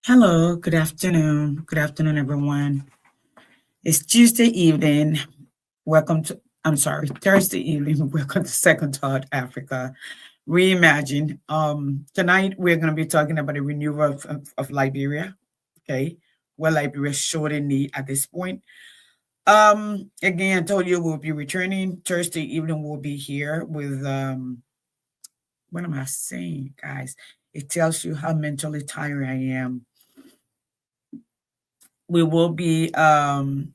Hello, good afternoon. Good afternoon, everyone. It's Tuesday evening. Thursday evening. Welcome to Second Thought Africa Reimagine. Tonight we're going to be talking about the renewal of Liberia. Okay, what Liberia shortly need at this point. Again, I told you we'll be returning Thursday evening. We'll be here with what am I saying, guys? It tells you how mentally tired I am. We will be coming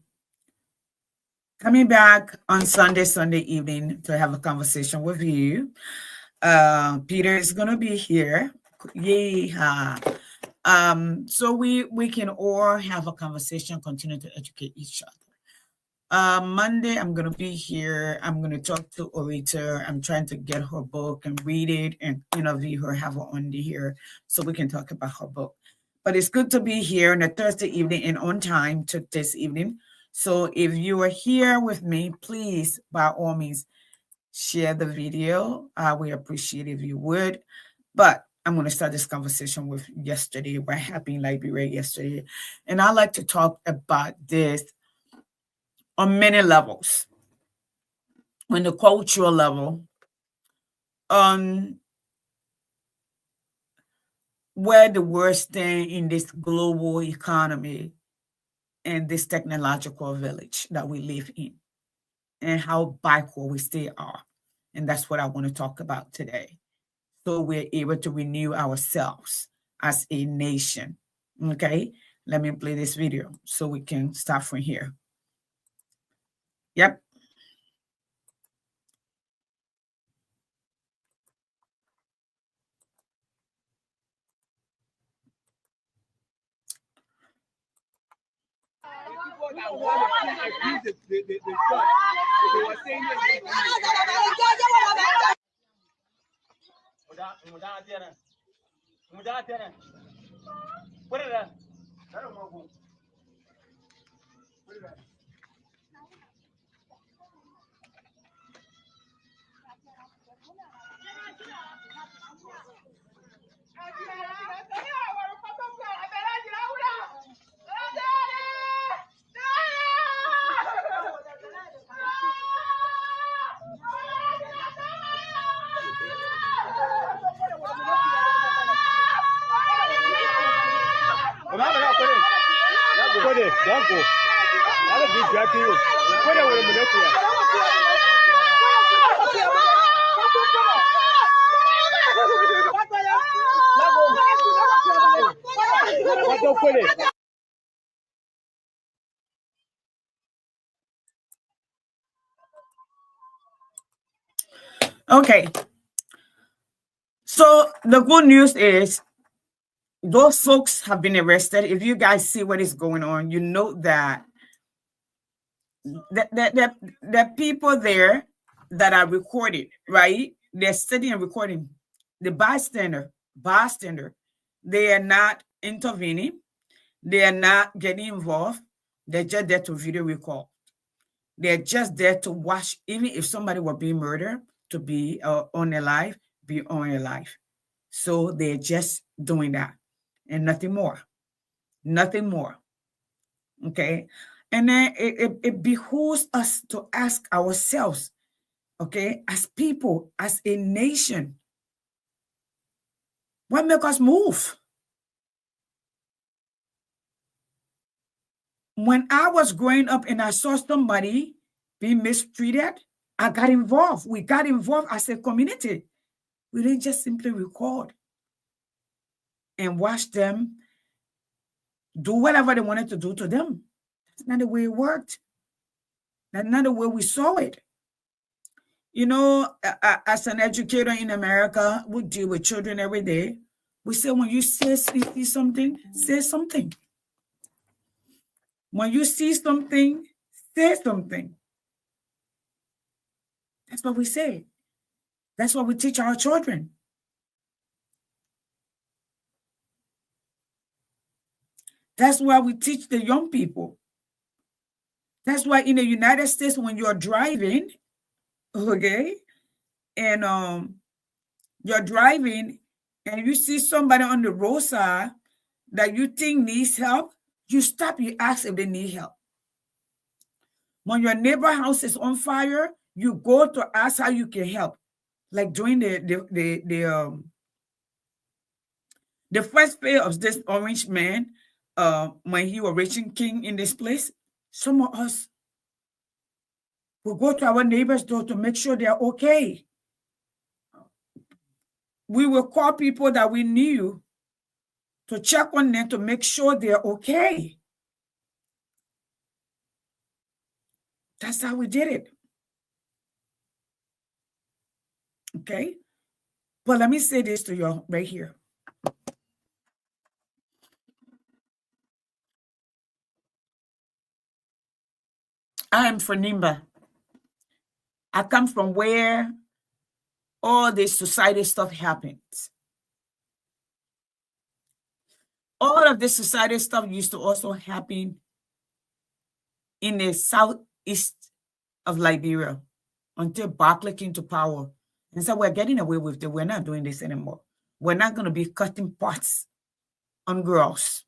back on Sunday evening to have a conversation with you. Peter is going to be here. Yay. So we can all have a conversation, continue to educate each other. Monday, I'm going to be here. I'm going to talk to Orita. I'm trying to get her book and read it and interview her, have her on here so we can talk about her book. But it's good to be here on a Thursday evening and on time to this evening. So if you are here with me, please, by all means, share the video. We appreciate if you would. But I'm going to start this conversation with yesterday, what happened in Liberia yesterday. And I like to talk about this on many levels. On the cultural level, on where the worst thing in this global economy and this technological village that we live in, and how backward we still are. And that's what I want to talk about today. So we're able to renew ourselves as a nation. Okay, let me play this video so we can start from here. Yep. Okay. So the good news is those folks have been arrested. If you guys see what is going on, you know that the people there that are recorded, right? They're sitting and recording. The bystander, they are not intervening. They are not getting involved. They're just there to video record. They're just there to watch, even if somebody were being murdered, to be on their life, be on their life. So they're just doing that and nothing more. Nothing more. Okay. And then it behooves us to ask ourselves, okay, as people, as a nation, what makes us move? When I was growing up and I saw somebody being mistreated, I got involved. We got involved as a community. We didn't just simply record and watch them do whatever they wanted to do to them. That's not the way it worked. That's not the way we saw it. You know, as an educator in America, we deal with children every day. We say when you see something, say something. When you see something, say something. That's what we say. That's what we teach our children. That's why we teach the young people. That's why in the United States, when you're driving, okay, and you're driving and you see somebody on the roadside that you think needs help, you stop, you ask if they need help. When your neighbor house is on fire, you go to ask how you can help. Like during the first phase of this orange man, when he was reaching king in this place, some of us will go to our neighbor's door to make sure they're okay. We will call people that we knew to check on them to make sure they're okay. That's how we did it. Okay? But let me say this to you right here. I am from Nimba. I come from where all this society stuff happens. All of this society stuff used to also happen in the southeast of Liberia until Barclay came to power and said, we're getting away with it. We're not doing this anymore. We're not going to be cutting parts on girls.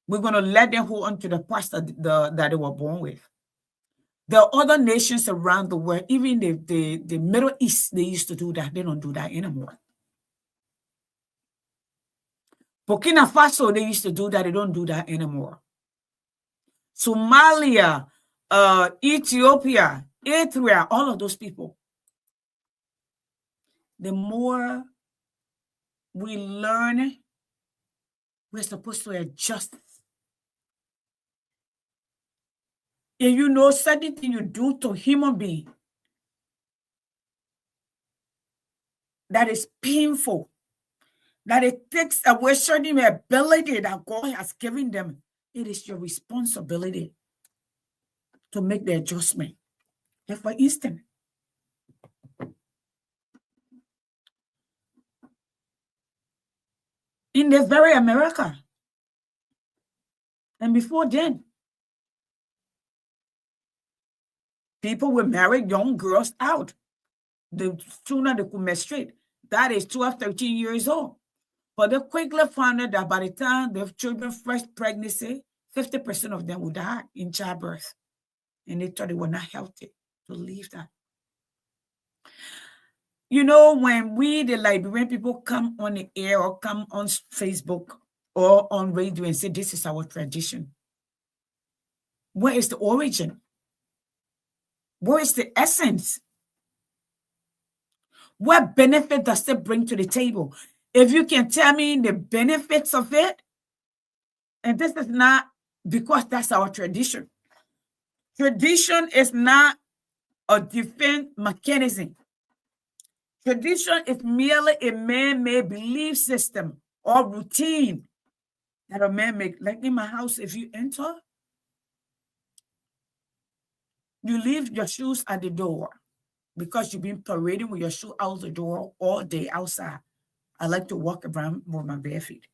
We're going to let them hold on to the parts that they were born with. There are other nations around the world, even the Middle East, they used to do that. They don't do that anymore. Burkina Faso, they used to do that. They don't do that anymore. Somalia, Ethiopia, Eritrea, all of those people. The more we learn, we're supposed to adjust. If you know certain thing you do to human being that is painful, that it takes away certain ability that God has given them, it is your responsibility to make the adjustment. Like for instance, in this very America, and before then, people will marry young girls out. The sooner they could menstruate, that is 12, 13 years old. But they quickly found out that by the time the children's first pregnancy, 50% of them would die in childbirth. And they thought it was not healthy to leave that. You know, when we, the Liberian people, come on the air or come on Facebook or on radio and say, this is our tradition, where is the origin? Where is the essence? What benefit does it bring to the table? If you can tell me the benefits of it, and this is not because that's our tradition. Tradition is not a defense mechanism. Tradition is merely a man-made belief system or routine that a man make. Like in my house, if you enter, you leave your shoes at the door because you've been parading with your shoe out the door all day outside. I like to walk around with my bare feet.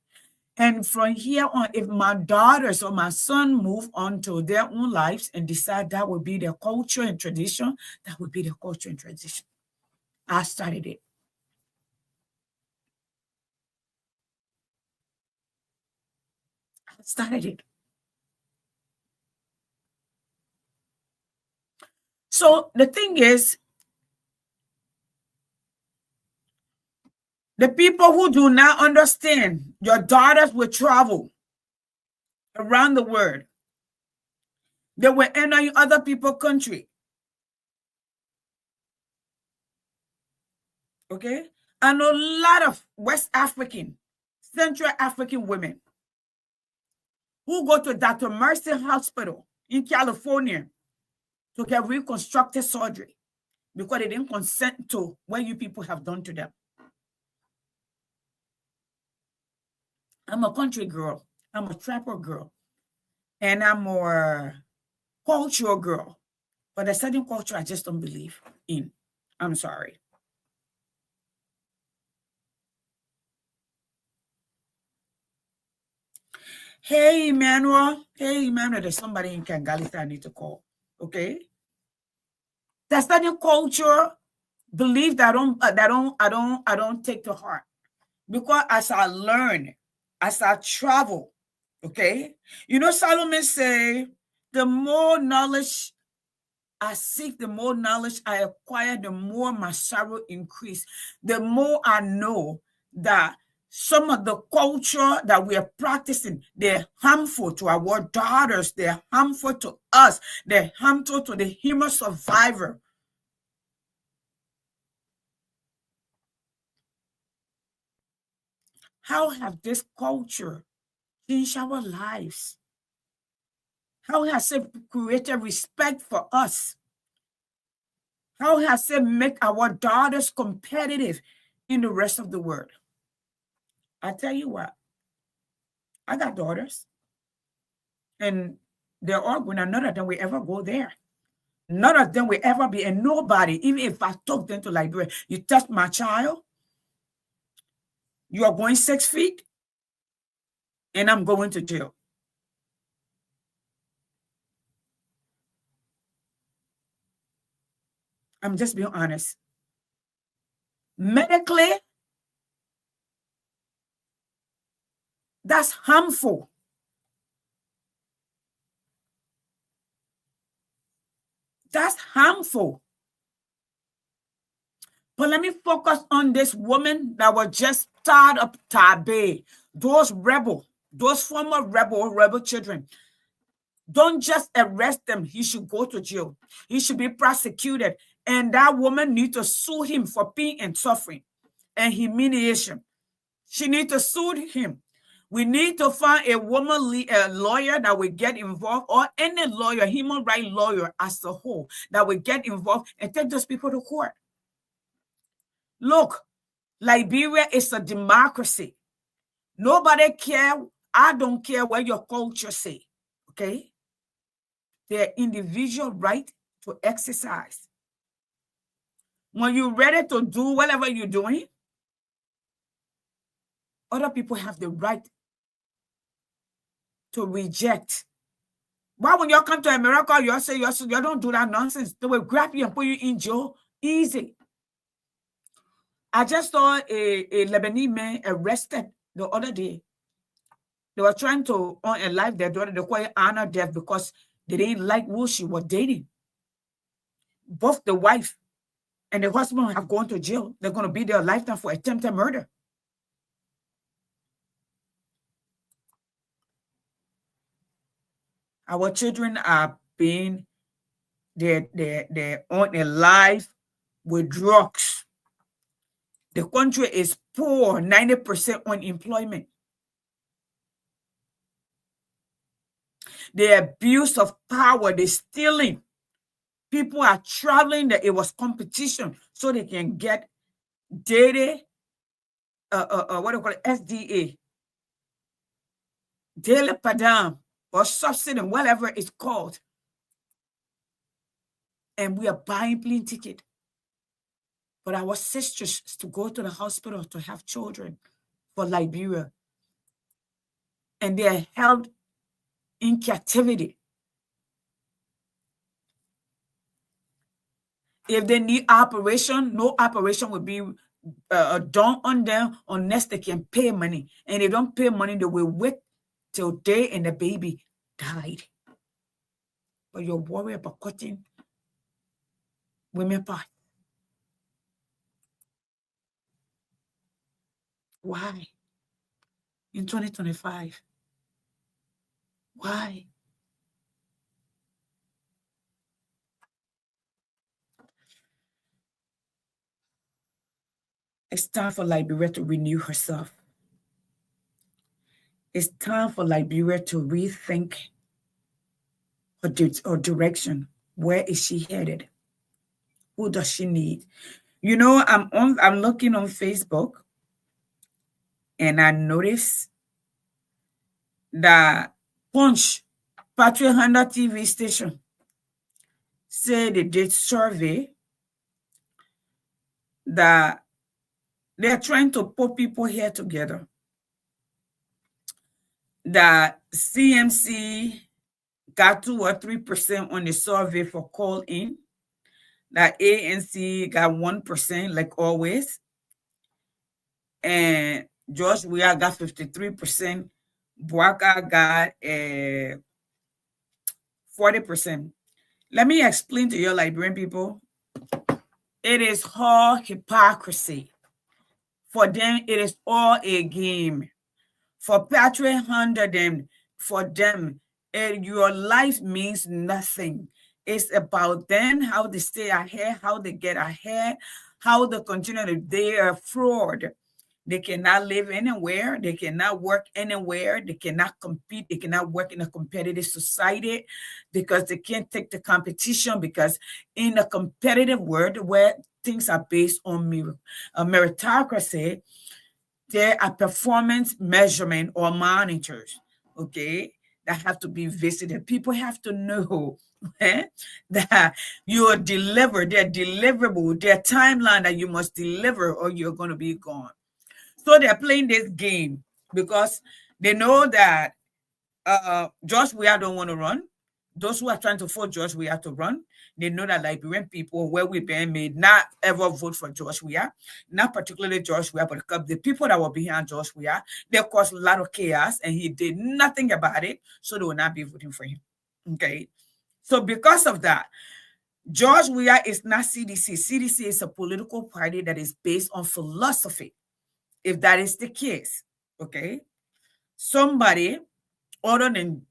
And from here on, if my daughters or my son move on to their own lives and decide that would be their culture and tradition, that would be their culture and tradition. I started it. I started it. So the thing is, the people who do not understand, your daughters will travel around the world. They will enter other people's country. Okay? I know a lot of West African, Central African women who go to Dr. Mercy Hospital in California to get reconstructive surgery because they didn't consent to what you people have done to them. I'm a country girl. I'm a trapper girl. And I'm a cultural girl. But a certain culture I just don't believe in. I'm sorry. Hey, Emmanuel. Hey, Emmanuel. There's somebody in Kangalita I need to call. Okay? That certain culture belief that I don't take to heart. Because as I learn, as I travel, okay? You know, Solomon say, the more knowledge I seek, the more knowledge I acquire, the more my sorrow increase. The more I know that some of the culture that we are practicing, they're harmful to our daughters, they're harmful to us, they're harmful to the human survivor. How have this culture changed our lives? How has it created respect for us? How has it made our daughters competitive in the rest of the world? I tell you what, I got daughters, and they're all going, and none of them will ever go there. None of them will ever be, and nobody, even if I took them to Liberia, you touch my child, you are going 6 feet, and I'm going to jail. I'm just being honest. Medically, that's harmful. That's harmful. But let me focus on this woman that was just tied up Tabe. Those former rebel children. Don't just arrest them. He should go to jail. He should be prosecuted. And that woman needs to sue him for pain and suffering and humiliation. She needs to sue him. We need to find a woman, a lawyer that will get involved, or any lawyer, human rights lawyer as a whole, that will get involved and take those people to court. Look, Liberia is a democracy. Nobody care. I don't care what your culture say, okay? Their individual right to exercise. When you're ready to do whatever you're doing, other people have the right to reject. Why when you come to America, you say you don't do that nonsense. They will grab you and put you in jail easy. I just saw a Lebanese man arrested the other day. They were trying to unalive their daughter. They call it honor death because they didn't like who she was dating. Both the wife and the husband have gone to jail. They're going to be there a lifetime for attempted murder. Our children are being, they're on a life with drugs. The country is poor, 90% unemployment. The abuse of power, the stealing. People are traveling, that it was competition so they can get daily, what do you call it, SDA, daily padam, or subsidy, whatever it's called. And we are buying plane ticket for our sisters to go to the hospital to have children for Liberia. And they are held in captivity. If they need operation, no operation will be done on them unless they can pay money. And they don't pay money, they will wait till they and the baby died. But you're worried about cutting women part. Why? In 2025. Why? It's time for Liberia to renew herself. It's time for Liberia to rethink her direction. Where is she headed? Who does she need? You know, I'm looking on Facebook, and I noticed that Punch, Patriot Honda TV station, said they did survey that they're trying to put people here together. That CMC got 2 or 3% on the survey for call in. That ANC got 1%, like always. And George Weah got 53%. Bwaka got 40%. Let me explain to you, Liberian people. It is all hypocrisy. For them, it is all a game. For Patrick Hunter, for them, your life means nothing. It's about them, how they stay ahead, how they get ahead, how they continue to, they are fraud. They cannot live anywhere. They cannot work anywhere. They cannot compete. They cannot work in a competitive society because they can't take the competition, because in a competitive world where things are based on meritocracy, there are performance measurement or monitors, okay, that have to be visited. People have to know that you're delivered, they're deliverable, their timeline that you must deliver or you're going to be gone. So they're playing this game because they know that George Weah don't want to run. Those who are trying to force George Weah to run, they know that Liberian people, where we've been, may not ever vote for George Weah, not particularly George Weah, but the people that were behind George Weah, they caused a lot of chaos and he did nothing about it, so they will not be voting for him. Okay. So because of that, George Weah is not CDC. CDC is a political party that is based on philosophy. If that is the case, okay, somebody other than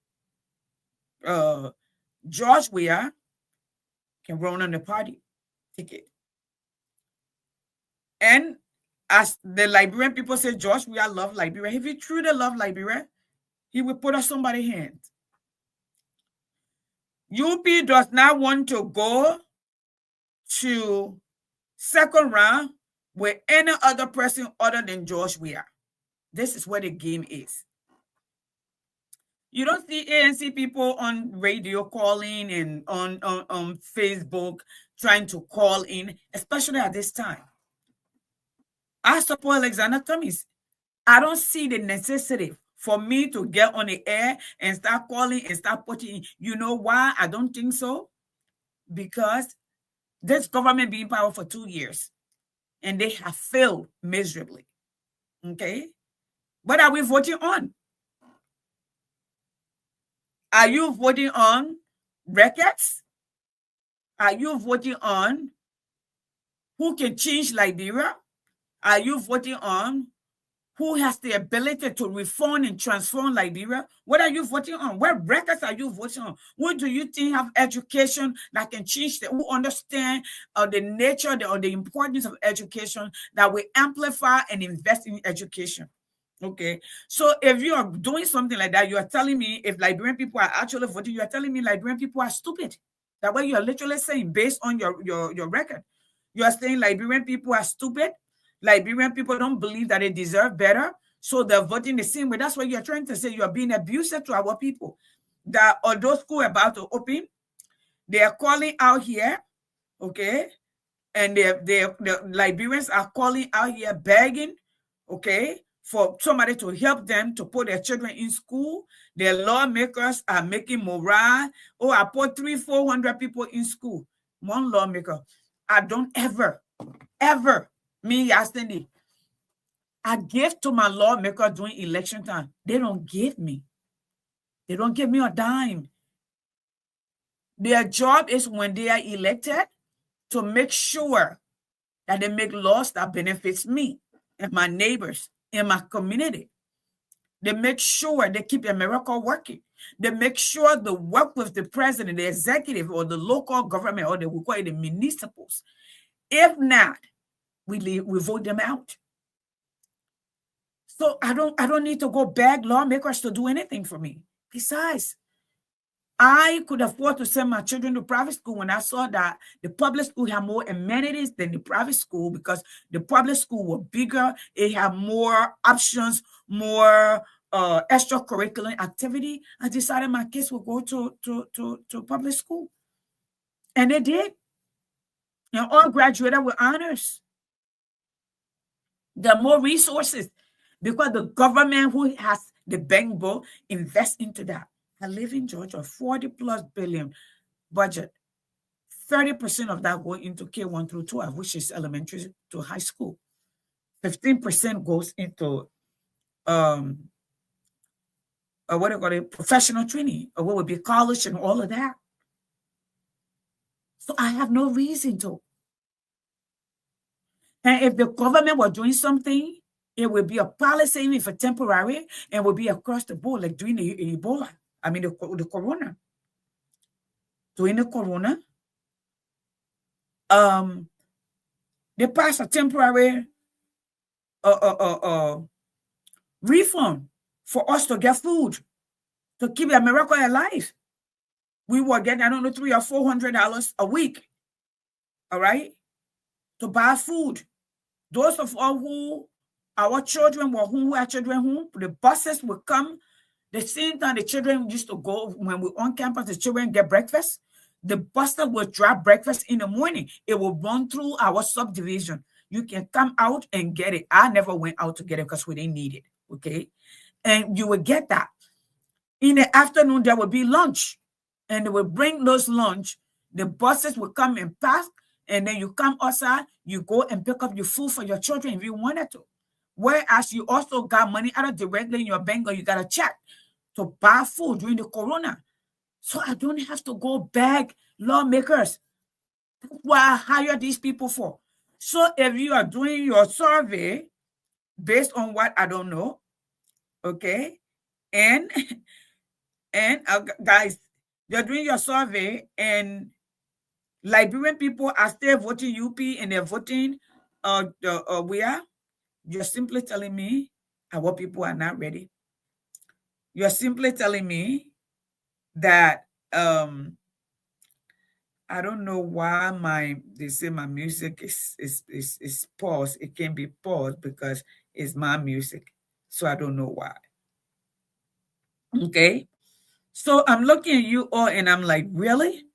George Weah can run on the party ticket. And as the Liberian people say, George Weah love Liberia. If he truly love Liberia, he will put on somebody's hand. UP does not want to go to second round with any other person other than George Weah. This is where the game is. You don't see ANC people on radio calling and on Facebook trying to call in, especially at this time. I support Alexander Cummings. I don't see the necessity for me to get on the air and start calling and start putting in. You know why I don't think so? Because this government been in power for 2 years and they have failed miserably. Okay? What are we voting on? Are you voting on records? Are you voting on who can change Liberia? Are you voting on who has the ability to reform and transform Liberia? What are you voting on? What records are you voting on? Who do you think have education that can change, who understand the nature or the importance of education, that will amplify and invest in education? Okay, so if you are doing something like that, you are telling me, if Liberian people are actually voting, you are telling me Liberian people are stupid. That way you are literally saying, based on your record, you are saying Liberian people are stupid. Liberian people don't believe that they deserve better, so they're voting the same way. That's what you're trying to say. You are being abusive to our people. That although school about to open, they are calling out here, okay, and the Liberians are calling out here begging, okay, for somebody to help them to put their children in school. Their lawmakers are making morale. Oh, I put 300-400 people in school. One lawmaker. I don't ever, me yesterday, I give to my lawmaker during election time. They don't give me. They don't give me a dime. Their job is when they are elected to make sure that they make laws that benefits me and my neighbors in my community. They make sure they keep America working. They make sure they work with the president, the executive, or the local government, or we call it the municipals. If not, we vote them out. So I don't need to go beg lawmakers to do anything for me. Besides, I could afford to send my children to private school when I saw that the public school had more amenities than the private school, because the public school were bigger. It had more options, more extracurricular activity. I decided my kids would go to public school. And they did. And all graduated with honors. There are more resources because the government, who has the bankbook, invests into that. I live in Georgia, $40+ billion budget. 30% of that go into K1 through 12, which is elementary to high school. 15% goes into what do you call it, professional training, or what would be college and all of that. So I have no reason to. And if the government were doing something, it would be a policy even for temporary and would be across the board, like during the Ebola. I mean, the corona. During the corona, they passed a temporary refund for us to get food to keep America alive. We were getting, I don't know, $300 or $400 a week. All right, to buy food. Those of us who our children were who had children who the buses would come. The same time the children used to go when we're on campus, the children get breakfast. The buses would drop breakfast in the morning. It will run through our subdivision. You can come out and get it. I never went out to get it because we didn't need it. Okay. And you would get that. In the afternoon, there would be lunch. And they would bring those lunch. The buses would come and pass. And then you come outside, you go and pick up your food for your children if you wanted to. Whereas you also got money out of directly in your bank, or you got a check to buy food during the corona. So I don't have to go beg lawmakers. That's what I hire these people for. So if you are doing your survey based on what I don't know, okay, and guys, you're doing your survey and Liberian people are still voting UP and they're voting where? You're simply telling me our people are not ready. You're simply telling me that I don't know why they say my music is paused. It can be paused because it's my music. So I don't know why. Okay. So I'm looking at you all and I'm like, really?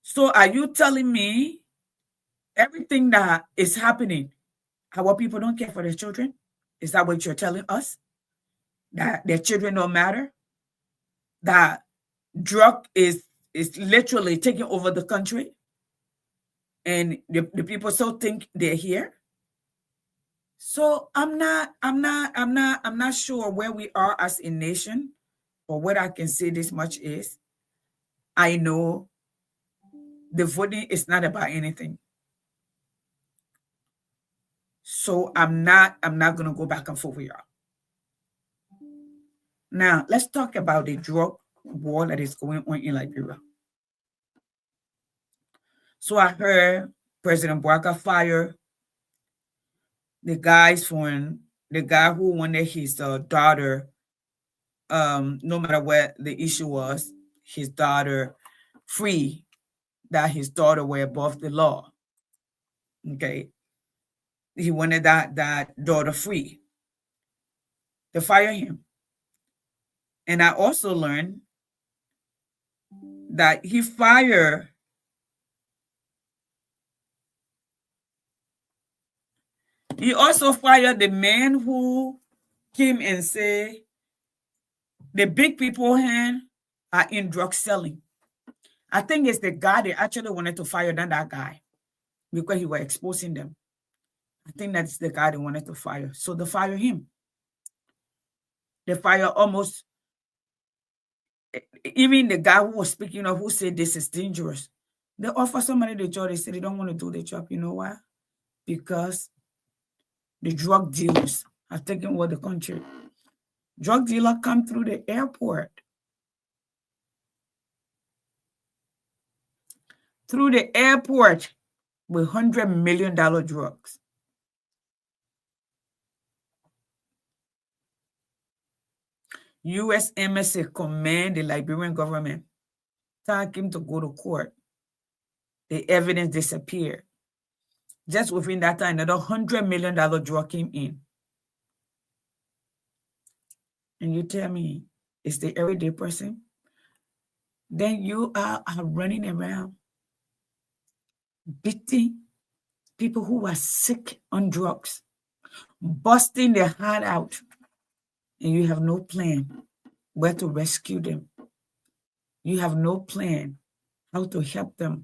So are you telling me everything that is happening, our people don't care for their children? Is that what you're telling us? That their children don't matter? That drug is literally taking over the country? And the people still think they're here? So I'm not sure where we are as a nation, but what I can say this much is I know the voting is not about anything. So I'm not gonna go back and forth with y'all. Now let's talk about the drug war that is going on in Liberia. So I heard President Bouaka fire the guy who wanted his daughter, no matter what the issue was, his daughter free, that his daughter were above the law. Okay. He wanted that daughter free. They fire him. And I also learned that he also fired the man who came and said the big people hand are in drug selling. I think it's the guy they actually wanted to fire than that guy because he was exposing them. I think that's the guy they wanted to fire. So they fire him. They fire almost even the guy who was speaking of who said this is dangerous. They offer somebody the job. They say they don't want to do the job. You know why? Because the drug dealers have taken over the country. Drug dealer come through the airport. Through the airport with $100 million drugs. U.S. embassy command the Liberian government, tell him to go to court. The evidence disappeared. Just within that time, another $100 million drug came in. And you tell me, it's the everyday person? Then you are running around beating people who are sick on drugs, busting their heart out, and you have no plan where to rescue them. You have no plan how to help them.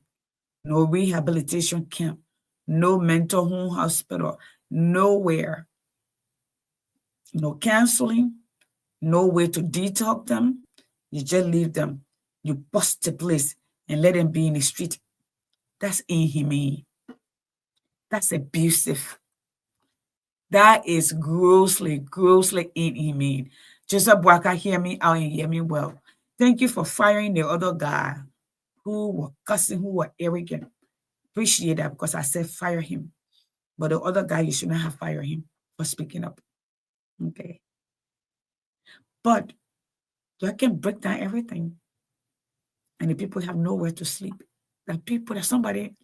No rehabilitation camp, no mental home hospital, nowhere. No counseling, no way to detox them. You just leave them. You bust the place and let them be in the street. That's inhumane. That's abusive. That is grossly, grossly inhumane. Joseph Boaka, hear me out and hear me well. Thank you for firing the other guy who were cussing, who were arrogant. Appreciate that because I said fire him. But the other guy, you shouldn't have fired him for speaking up. Okay. But you can break down everything. And the people have nowhere to sleep. The people, that somebody,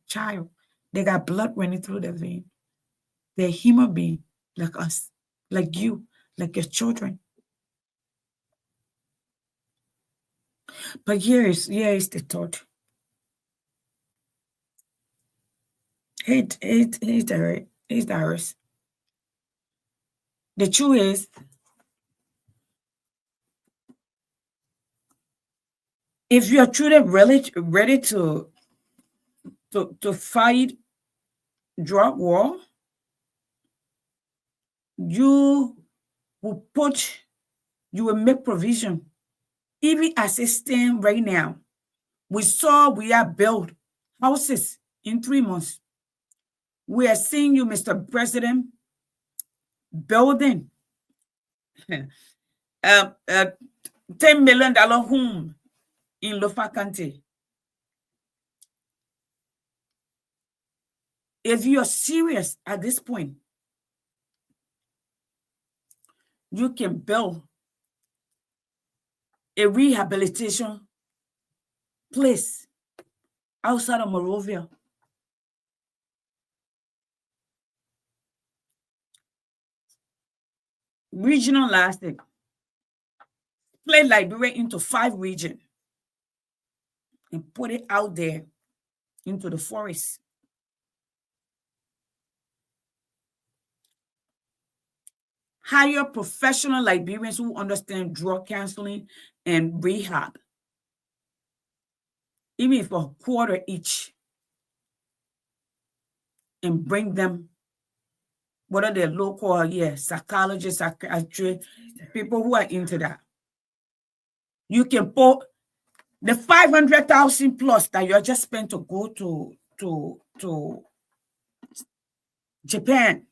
child, they got blood running through their vein. They're human beings like us, like you, like your children. But here is the thought. Hate the The truth is, if you are truly ready to fight drug war, you will make provision. Even as it stands right now, we have built houses in 3 months. We are seeing you, Mr. President, building $10 million home in Lofa County. If you are serious at this point, you can build a rehabilitation place outside of Monrovia. Regionalized, split Liberia into 5 regions and put it out there into the forest. Hire professional Liberians who understand drug counseling and rehab, even for a quarter each, and bring them, what are the local, psychologists, psychiatrists, people who are into that. You can put the 500,000 plus that you just spent to go to Japan,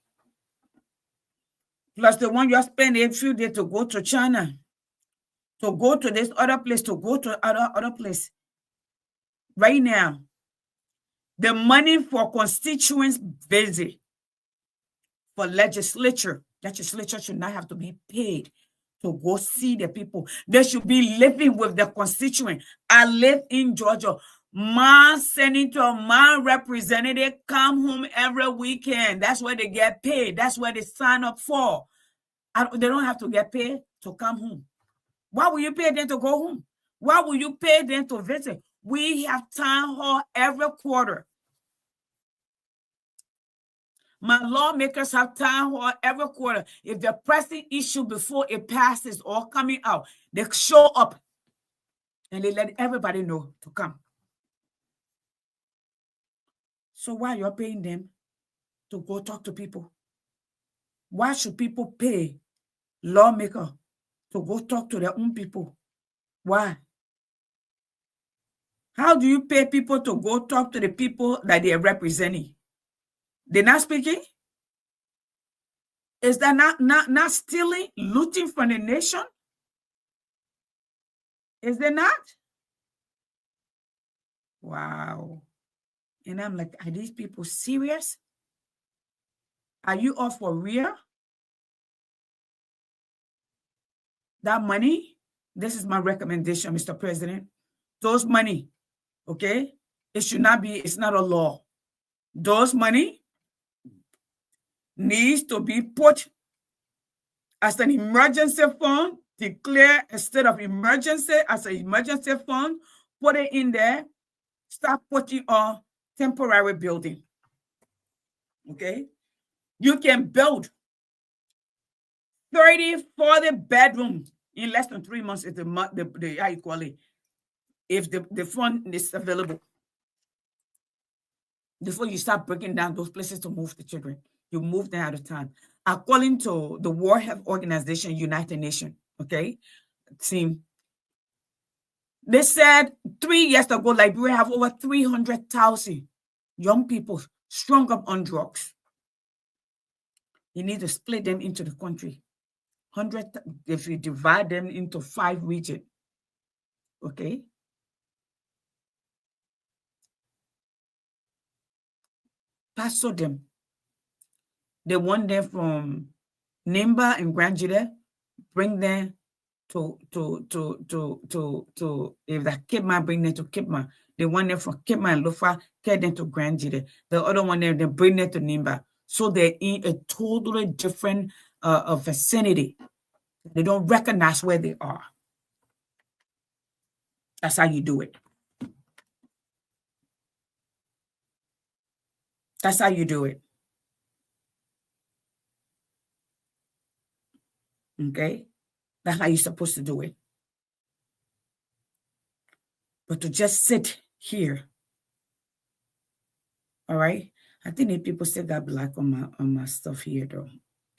plus the one you spend a few days to go to China, to go to this other place, to go to other place. Right now, the money for constituents visit, for legislature should not have to be paid to go see the people. They should be living with the constituent. I live in Georgia. My senator, my representative come home every weekend. That's where they get paid. That's where they sign up for. They don't have to get paid to come home. Why will you pay them to go home? Why will you pay them to visit? We have town hall every quarter. My lawmakers have town hall every quarter. If the pressing issue before it passes or coming out, they show up and they let everybody know to come. So why you're paying them to go talk to people? Why should people pay lawmakers to go talk to their own people? Why? How do you pay people to go talk to the people that they are representing? They're not speaking? Is that not stealing, looting from the nation? Is there not? Wow. And I'm like, are these people serious? Are you all for real? That money, this is my recommendation, Mr. President. Those money, okay? It should not be, it's not a law. Those money needs to be put as an emergency fund, declare a state of emergency as an emergency fund, put it in there, start putting on temporary building. Okay? You can build 30, 40 bedrooms in less than 3 months if how you call it, if the fund is available. Before you start breaking down those places to move the children, you move them at a time. according to the World Health Organization, United Nations, okay, team, they said 3 years ago, Liberia have over 300,000 young people strung up on drugs. You need to split them into the country. 100, if you divide them into 5 regions, okay? Pastor them. They want them from Nimba and Grandjide, bring them to if that Kidman, bring them to Kidman. They want them from Kidman and Lufa, get them to Grandjide. The other one, they bring them to Nimba. So they're in a totally different vicinity. They don't recognize where they are. That's how you do it. That's how you do it. Okay? That's how you're supposed to do it. But to just sit here, all right? I think the people still got black on my stuff here though.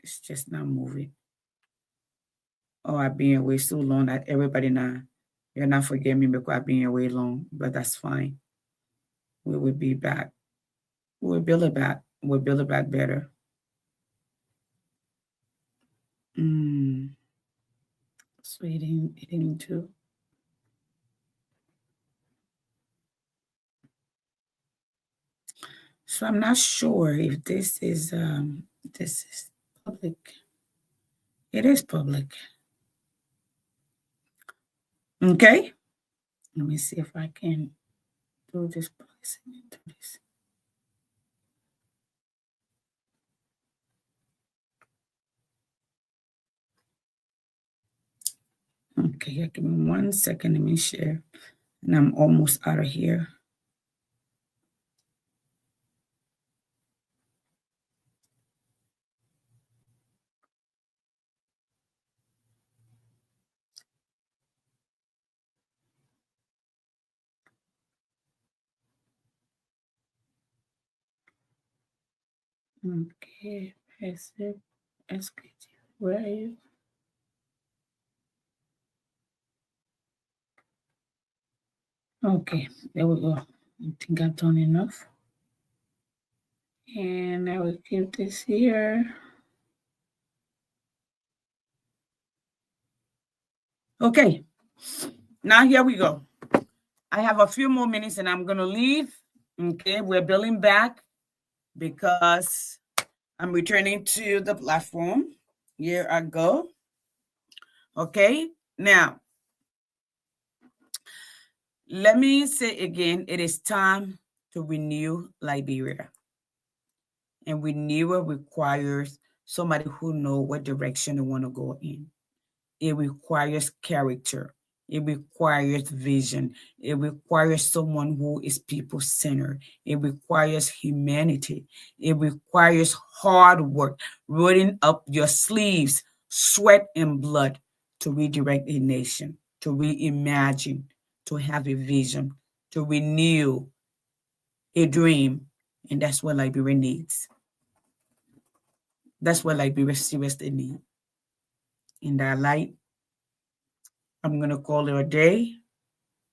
It's just not moving. Oh, I've been away so long that everybody now, you're not forgetting me because I've been away long, but that's fine. We will be back. We'll build it back. We'll build it back better. So it didn't do. So I'm not sure if this is public. It is public. Okay. Let me see if I can do this policy into this. Okay, give me 1 second. Let me share. And I'm almost out of here. Okay, passive SKT. Where are you? Okay, there we go. I think I've done enough. And I will keep this here. Okay, now here we go. I have a few more minutes and I'm going to leave. Okay, we're building back because I'm returning to the platform. Here I go. Okay, now, let me say again, it is time to renew Liberia. And renewal requires somebody who knows what direction they want to go in. It requires character. It requires vision. It requires someone who is people-centered. It requires humanity. It requires hard work, rolling up your sleeves, sweat and blood to redirect a nation, to reimagine, to have a vision, to renew a dream. And that's what Liberia needs. That's what Liberia seriously needs. In that light, I'm going to call it a day.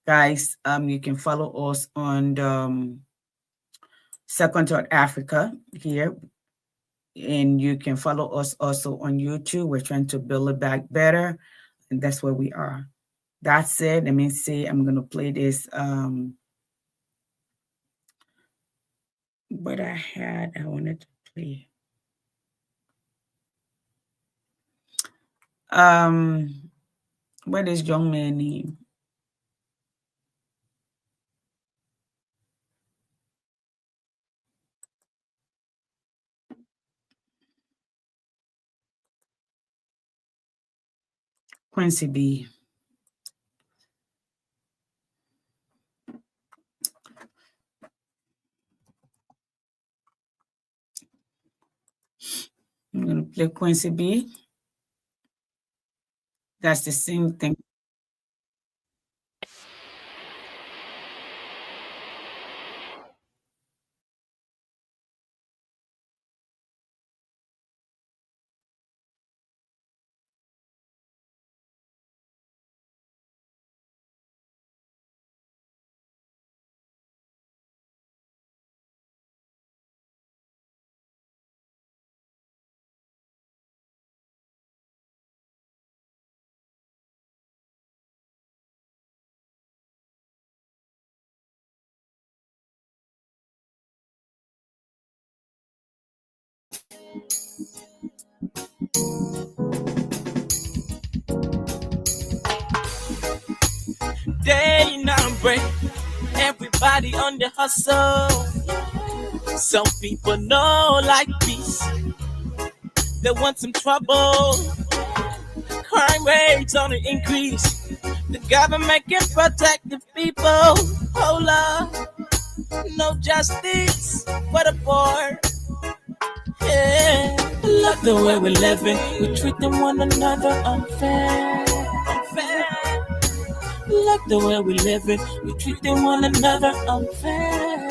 Guys, you can follow us on the Second Thought Africa here. And you can follow us also on YouTube. We're trying to build it back better. And that's where we are. That said, let me see. I'm going to play this. What I wanted to play. What is young man name? Quincy B. I'm going to play Quincy B. That's the same thing. Day and break, everybody on the hustle. Some people know like peace, they want some trouble. Crime rates on the increase. The government can protect the people. Oh Lord, no justice for the poor. Yeah. Look the way we're living, we're treating one another unfair. Look the way we're living, we're treating one another unfair.